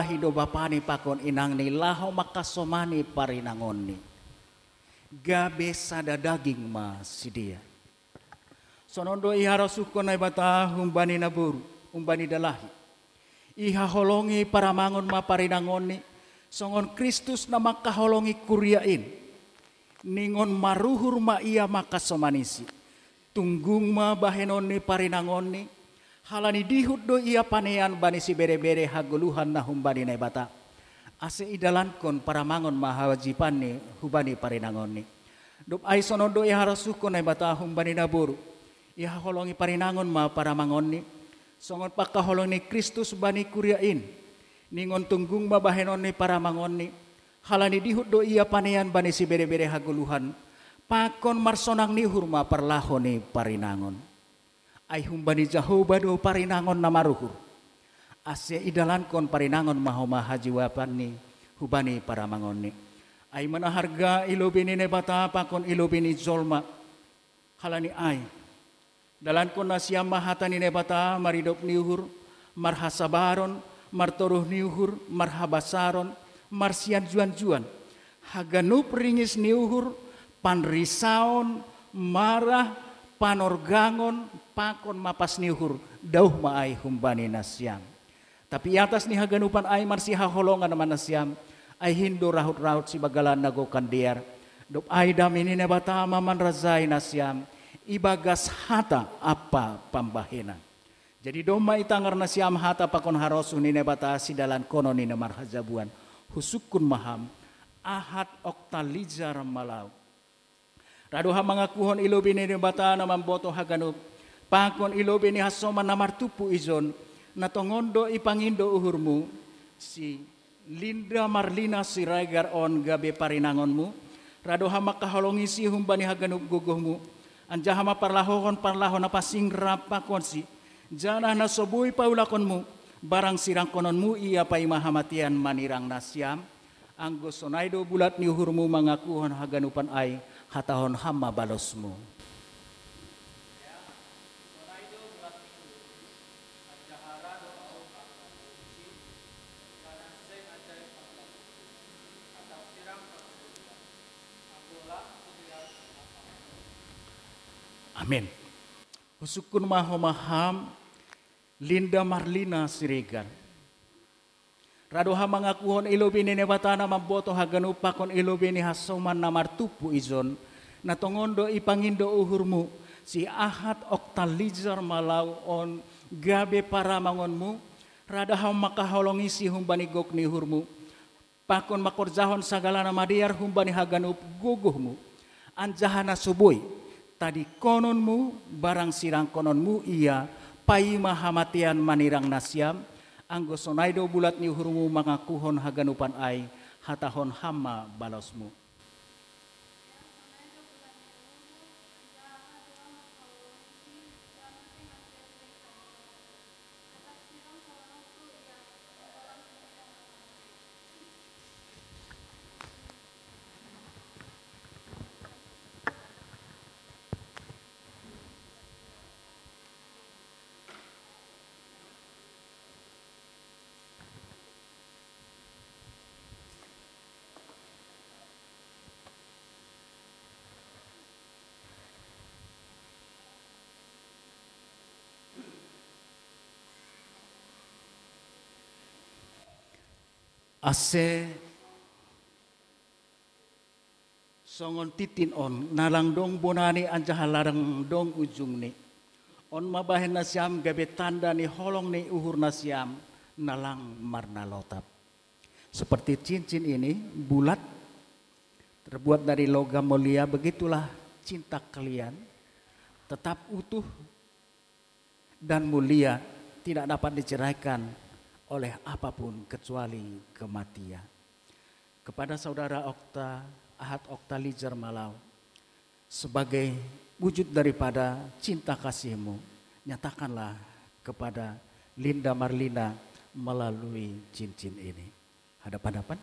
hido bapani pakon inang ni laho makasomani parinangon ni. Gabe sada daging ma si dia. Sonondo iharasukon na bata humbani naburu, humbani dalahi. Iha holongi para mangon ma parinangon ni. Songon Kristus na makaholongi kuryain. Ningon maruhur ma ia makasomanisi. Tunggung ma bahenon ni parinangon ni. Halani dihut do ia panean bani si bere-bere haguluhan na humbani na bata. Ase idalankon para mangon mahawajipan ni hubani parinangon ni. Dop ay sonondo iharasukon na bata humbani naburu. Iha holongi parinangon ma para mangon ni. Songon pakaholong ni Kristus bani kuryain. Ningon tunggung mabahenon ni para mangon ni. Halani dihut do ia panean bani si bere-bere haguluhan. Pakon marsonang ni hurma perlaho ni parinangon. Ay humbani Jehovah do parinangon na maruhur. Ase idalankon parinangon mahoma hajiwapan ni hubani para mangon ni. Ay manaharga ilobini ne bata pakon ilobini zolma. Halani ay. Dalankon na siyam mahata ni ne bata maridop niuhur. Marhasabaron, martoruh niuhur, marhabasaron, marsian juan-juan. Haganup ringis niuhur, panrisaon, marah, panorgangon, pakon mapas niuhur, dauh maay humbani nasyam. Tapi atas ni haganupan ay marsi haholongan naman nasyam, ay hindo rahut-rahut si bagalan nagokan diar. Dop ay damini na bata maman razay nasyam, ibagas hata apa pambahinan. Jadi doma itangar nasyam hata pakon harosu ni nebata si dalan kono ni marhajabuan. Husukun maham, ahad oktalijar malau. Raduha mangakuhon ilobini nebata na mamboto haganup. Pakon ilobini hasoman na martupu izon. Natongondo ipangindo uhurmu. Si Linda Marlina Siregar on gabe parinangonmu. Raduha makaholongi si humbani haganup guguhmu. Anjahama parlahon na pasing rapakon si. Janah na sobui paulakonmu. Barang sirang kononmu ia pai mahamatian manirang nasyam. Anggo sonaido bulat ni uhurmu mangakuhon haganupan ay. Hatahon hama balosmu. Amin. Usukun mahomaham Linda Marlina Siregar. Radoha mangakuhon ilobini nebatana mamboto haganu pakon ilobini hasoman namartupu izon. Natongondo ipangindo uhurmu si ahad oktalijar malau on gabe para mangonmu. Radoha makaholongi si humbani gokni hurmu. Pakon makorjahon sagala namadiar humbani haganup guguhmu. Anjahana subui. Tadi kononmu barang sirang kononmu ia pai mahamatian manirang nasyam. Anggo sonaido bulat ni hurmu mangakuhon haganupan ai hatahon hama balosmu. Ase songon titin on nalang dong bonani anjah larang dong ujung ni on mabahen nasyam gabe tanda ni holong ni uhur nasyam nalang marna lotap seperti cincin ini bulat terbuat dari logam mulia. Begitulah cinta kalian tetap utuh dan mulia, tidak dapat diceraikan oleh apapun kecuali kematian. Kepada saudara Ahad Oktalijar Malau, sebagai wujud daripada cinta kasihmu, nyatakanlah kepada Linda Marlina melalui cincin ini. Hadapan-hadapan.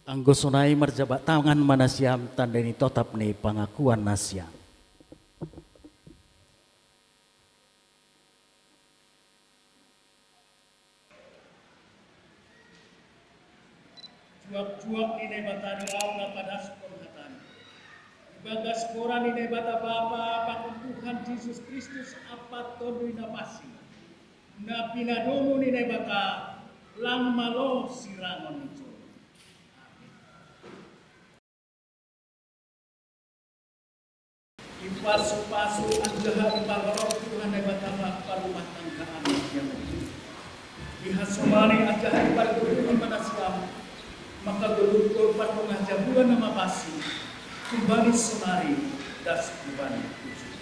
Anggo sunai marjabat tangan manasiam tanda ini tetap nih pengakuan nasiam. Juak-juak ini batani aula pada sekolah bagas koran ini bata bapa pakun Tuhan Yesus Kristus apa todu napasi. Na pinadomu ni bata lang malo sirangon itu. Ipasu-pasu anjaha iparorok Tuhan ni bata bapa rumah tangga anak yang itu. Ihasumani anjaha iparorok pada siam. Maka gelur patungah jabuan nama pasi. Kembali semari das kembali tujuh.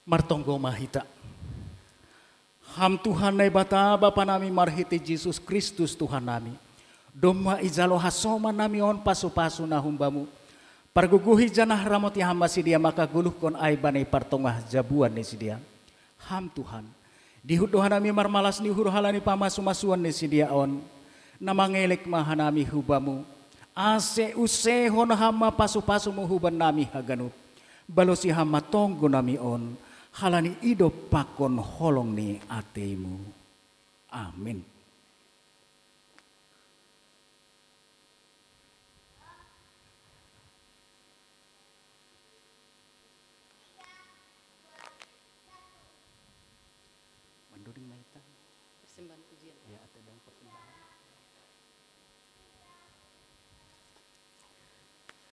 Martonggo mahita. Ham Tuhan nai bata bapa nami marhiti Yesus Kristus Tuhan nami. Doma ijalo hasoma nami on pasu-pasu na humbamu. Parguguhi janah ramoti hamba si dia maka guluh kon ai banai partongah jabuan ni si dia. Ham Tuhan. Dihudohan nami marmalas ni huruhalani pamasu-masuan ni si dia on. Namangelek mahanami hubamu. Ase usehon hama pasu-pasu muhuban nami haganup. Balosi hama tonggo nami on. Halani ido pakon holong ni atemu. Amin. Persembahan pujian. Ya,